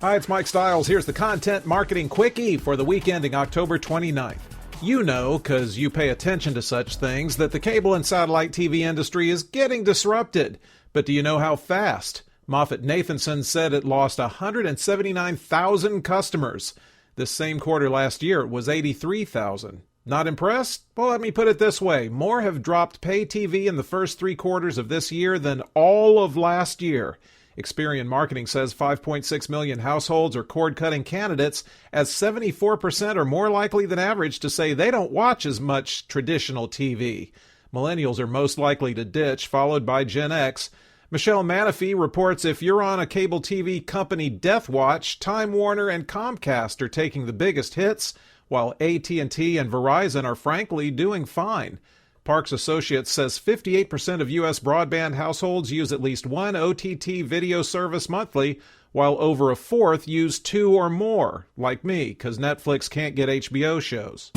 Hi, it's Mike Stiles. Here's the Content Marketing Quickie for the week ending October 29th. You know, because you pay attention to such things, that the cable and satellite TV industry is getting disrupted. But do you know how fast? Moffett-Nathanson said it lost 179,000 customers. This same quarter last year, it was 83,000. Not impressed? Well, let me put it this way. More have dropped pay TV in the first 3 quarters of this year than all of last year. Experian Marketing says 5.6 million households are cord-cutting candidates, as 74% are more likely than average to say they don't watch as much traditional TV. Millennials are most likely to ditch, followed by Gen X. Michelle Manafee reports if you're on a cable TV company death watch, Time Warner and Comcast are taking the biggest hits, while AT&T and Verizon are frankly doing fine. Parks Associates says 58% of U.S. broadband households use at least one OTT video service monthly, while over a fourth use 2 or more, like me, because Netflix can't get HBO shows.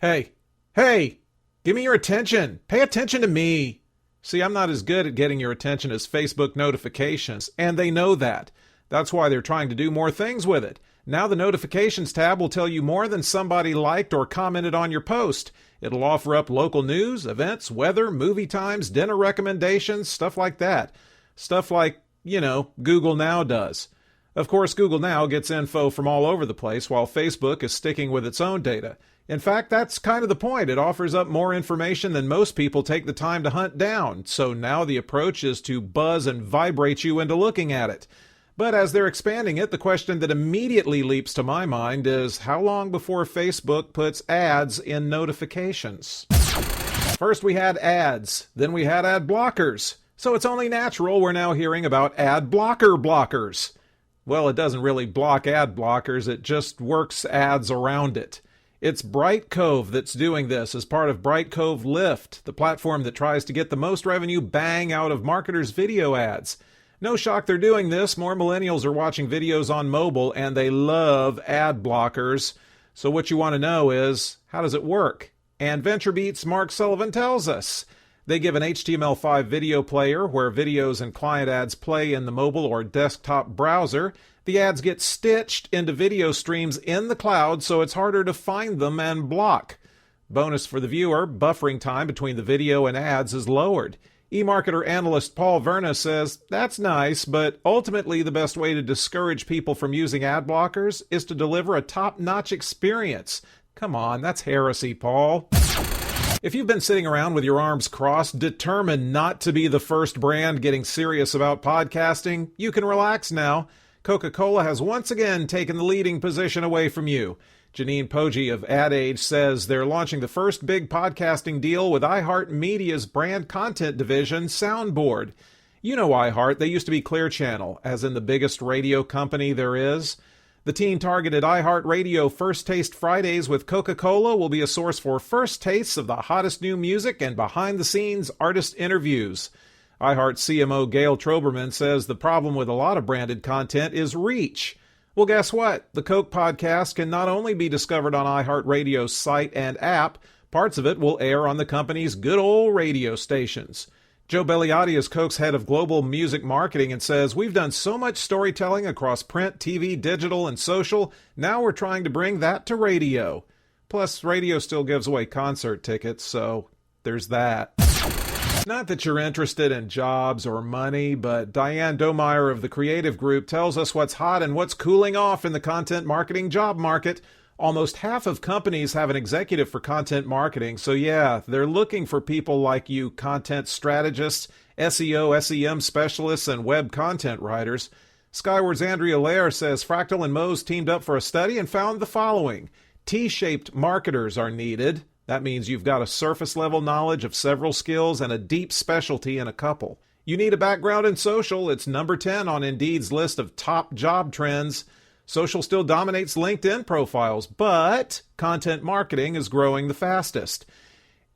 Hey, give me your attention. Pay attention to me. See, I'm not as good at getting your attention as Facebook notifications, and they know that. That's why they're trying to do more things with it. Now the notifications tab will tell you more than somebody liked or commented on your post. It'll offer up local news, events, weather, movie times, dinner recommendations, stuff like that. Stuff like, Google Now does. Of course, Google Now gets info from all over the place, while Facebook is sticking with its own data. In fact, that's kind of the point. It offers up more information than most people take the time to hunt down. So now the approach is to buzz and vibrate you into looking at it. But as they're expanding it, the question that immediately leaps to my mind is how long before Facebook puts ads in notifications? First we had ads, then we had ad blockers. So it's only natural we're now hearing about ad blockers. Well, it doesn't really block ad blockers, it just works ads around it. It's Bright Cove that's doing this as part of Bright Cove Lift, the platform that tries to get the most revenue bang out of marketers' video ads. No shock they're doing this. More millennials are watching videos on mobile, and they love ad blockers. So what you want to know is, how does it work? And VentureBeat's Mark Sullivan tells us. They give an HTML5 video player where videos and client ads play in the mobile or desktop browser. The ads get stitched into video streams in the cloud, so it's harder to find them and block. Bonus for the viewer, buffering time between the video and ads is lowered. eMarketer analyst Paul Verna says, that's nice, but ultimately the best way to discourage people from using ad blockers is to deliver a top-notch experience. Come on, that's heresy, Paul. If you've been sitting around with your arms crossed, determined not to be the first brand getting serious about podcasting, you can relax now. Coca-Cola has once again taken the leading position away from you. Janine Poggi of Ad Age says they're launching the first big podcasting deal with iHeartMedia's brand content division, Soundboard. You know iHeart, they used to be Clear Channel, as in the biggest radio company there is. The teen-targeted iHeartRadio First Taste Fridays with Coca-Cola will be a source for first tastes of the hottest new music and behind-the-scenes artist interviews. iHeart CMO Gail Troberman says the problem with a lot of branded content is reach. Well, guess what? The Coke podcast can not only be discovered on iHeartRadio's site and app, parts of it will air on the company's good old radio stations. Joe Belliati is Coke's head of global music marketing and says, we've done so much storytelling across print, TV, digital, and social, now we're trying to bring that to radio. Plus, radio still gives away concert tickets, so there's that. Not that you're interested in jobs or money, but Diane Domeyer of the Creative Group tells us what's hot and what's cooling off in the content marketing job market. Almost half of companies have an executive for content marketing, so yeah, they're looking for people like you content strategists, SEO, SEM specialists, and web content writers. Skyward's Andrea Lair says Fractal and Moe's teamed up for a study and found the following. T-shaped marketers are needed. That means you've got a surface-level knowledge of several skills and a deep specialty in a couple. You need a background in social. It's number 10 on Indeed's list of top job trends. Social still dominates LinkedIn profiles, but content marketing is growing the fastest.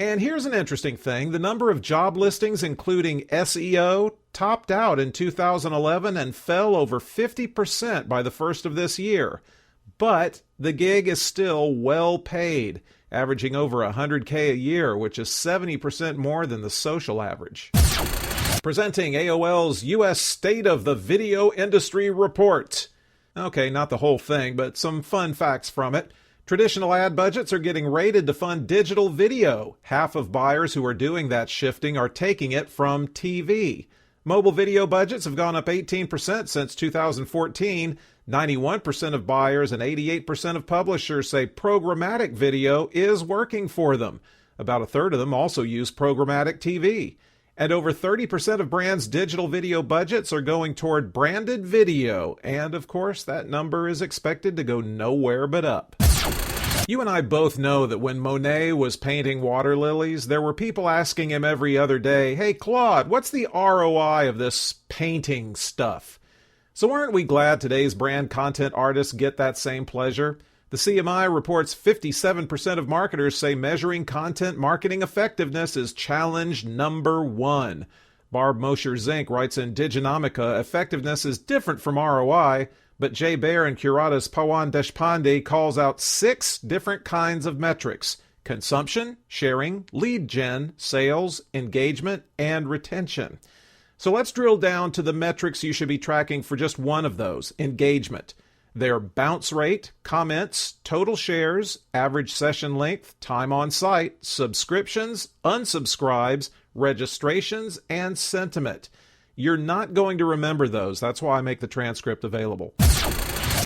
And here's an interesting thing. The number of job listings, including SEO, topped out in 2011 and fell over 50% by the first of this year. But the gig is still well paid, averaging over $100K a year, which is 70% more than the social average. Presenting AOL's U.S. State of the Video Industry Report. Okay, not the whole thing, but some fun facts from it. Traditional ad budgets are getting rated to fund digital video. Half of buyers who are doing that shifting are taking it from TV. Mobile video budgets have gone up 18% since 2014. 91% of buyers and 88% of publishers say programmatic video is working for them. About a third of them also use programmatic TV. And over 30% of brands' digital video budgets are going toward branded video. And of course, that number is expected to go nowhere but up. You and I both know that when Monet was painting water lilies, there were people asking him every other day, "Hey, Claude, what's the ROI of this painting stuff?" So aren't we glad today's brand content artists get that same pleasure? The CMI reports 57% of marketers say measuring content marketing effectiveness is challenge number one. Barb Mosher-Zink writes in Diginomica, effectiveness is different from ROI, but Jay Baer and Curata's Pawan Deshpande calls out 6 different kinds of metrics: consumption, sharing, lead gen, sales, engagement, and retention. So let's drill down to the metrics you should be tracking for just one of those, engagement. They're bounce rate, comments, total shares, average session length, time on site, subscriptions, unsubscribes, registrations, and sentiment. You're not going to remember those. That's why I make the transcript available.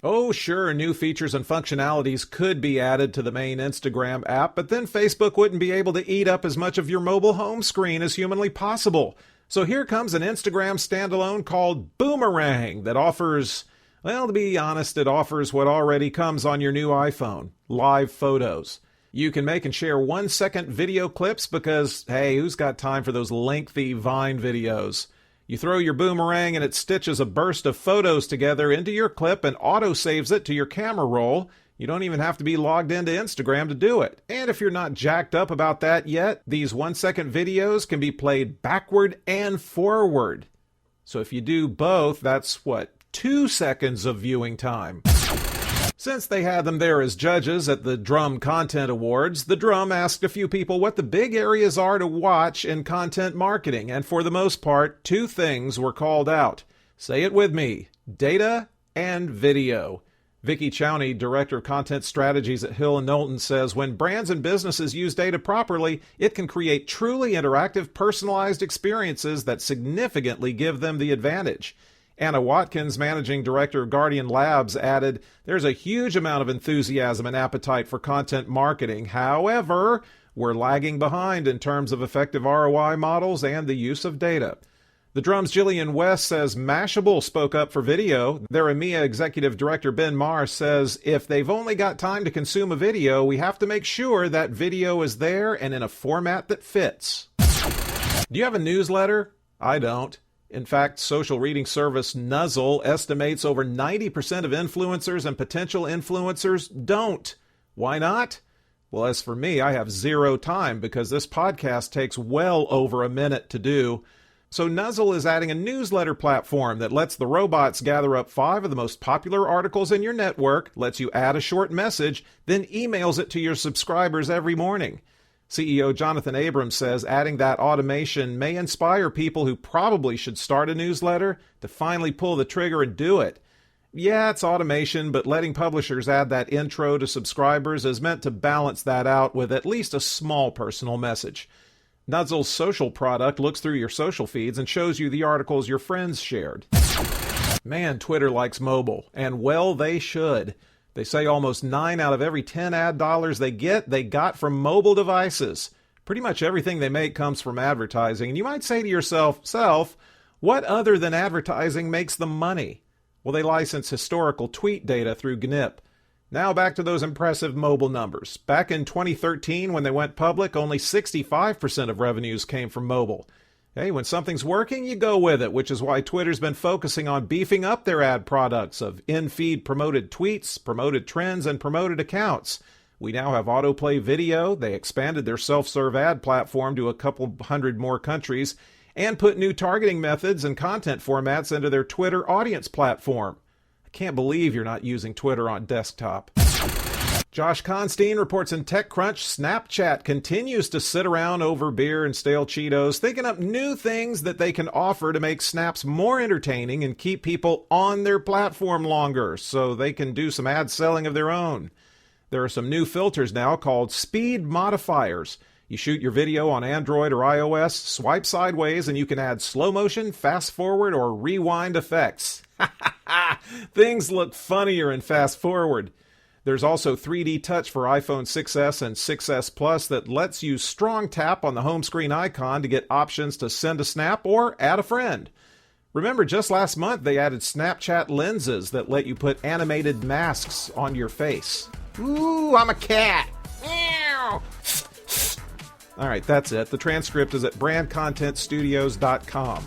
Oh, sure, new features and functionalities could be added to the main Instagram app, but then Facebook wouldn't be able to eat up as much of your mobile home screen as humanly possible. So here comes an Instagram standalone called Boomerang that offers, well, to be honest, it offers what already comes on your new iPhone: live photos. You can make and share 1-second video clips because, hey, who's got time for those lengthy Vine videos? You throw your boomerang and it stitches a burst of photos together into your clip and auto-saves it to your camera roll. You don't even have to be logged into Instagram to do it. And if you're not jacked up about that yet, these 1-second videos can be played backward and forward. So if you do both, that's 2 seconds of viewing time. Since they had them there as judges at the Drum Content Awards, the Drum asked a few people what the big areas are to watch in content marketing, and for the most part, 2 things were called out. Say it with me: data and video. Vicki Chowney, Director of Content Strategies at Hill & Knowlton, says when brands and businesses use data properly, it can create truly interactive, personalized experiences that significantly give them the advantage. Anna Watkins, Managing Director of Guardian Labs, added, "There's a huge amount of enthusiasm and appetite for content marketing. However, we're lagging behind in terms of effective ROI models and the use of data." The Drum's Jillian West says Mashable spoke up for video. Their EMEA Executive Director Ben Marr says, "If they've only got time to consume a video, we have to make sure that video is there and in a format that fits." Do you have a newsletter? I don't. In fact, social reading service Nuzzle estimates over 90% of influencers and potential influencers don't. Why not? Well, as for me, I have 0 time because this podcast takes well over a minute to do. So Nuzzle is adding a newsletter platform that lets the robots gather up 5 of the most popular articles in your network, lets you add a short message, then emails it to your subscribers every morning. CEO Jonathan Abrams says adding that automation may inspire people who probably should start a newsletter to finally pull the trigger and do it. Yeah, it's automation, but letting publishers add that intro to subscribers is meant to balance that out with at least a small personal message. Nuzzle's social product looks through your social feeds and shows you the articles your friends shared. Man, Twitter likes mobile, and well, they should. They say almost 9 out of every 10 ad dollars they got from mobile devices. Pretty much everything they make comes from advertising. And you might say to yourself, what other than advertising makes them money? Well, they license historical tweet data through GNIP. Now back to those impressive mobile numbers. Back in 2013, when they went public, only 65% of revenues came from mobile. Hey, when something's working, you go with it, which is why Twitter's been focusing on beefing up their ad products of in-feed promoted tweets, promoted trends, and promoted accounts. We now have autoplay video. They expanded their self-serve ad platform to a couple hundred more countries and put new targeting methods and content formats into their Twitter audience platform. I can't believe you're not using Twitter on desktop. Josh Constein reports in TechCrunch, Snapchat continues to sit around over beer and stale Cheetos, thinking up new things that they can offer to make snaps more entertaining and keep people on their platform longer so they can do some ad selling of their own. There are some new filters now called speed modifiers. You shoot your video on Android or iOS, swipe sideways, and you can add slow motion, fast forward, or rewind effects. Things look funnier in fast forward. There's also 3D Touch for iPhone 6s and 6s Plus that lets you strong tap on the home screen icon to get options to send a snap or add a friend. Remember, just last month they added Snapchat lenses that let you put animated masks on your face. Ooh, I'm a cat! Meow! All right, that's it. The transcript is at brandcontentstudios.com.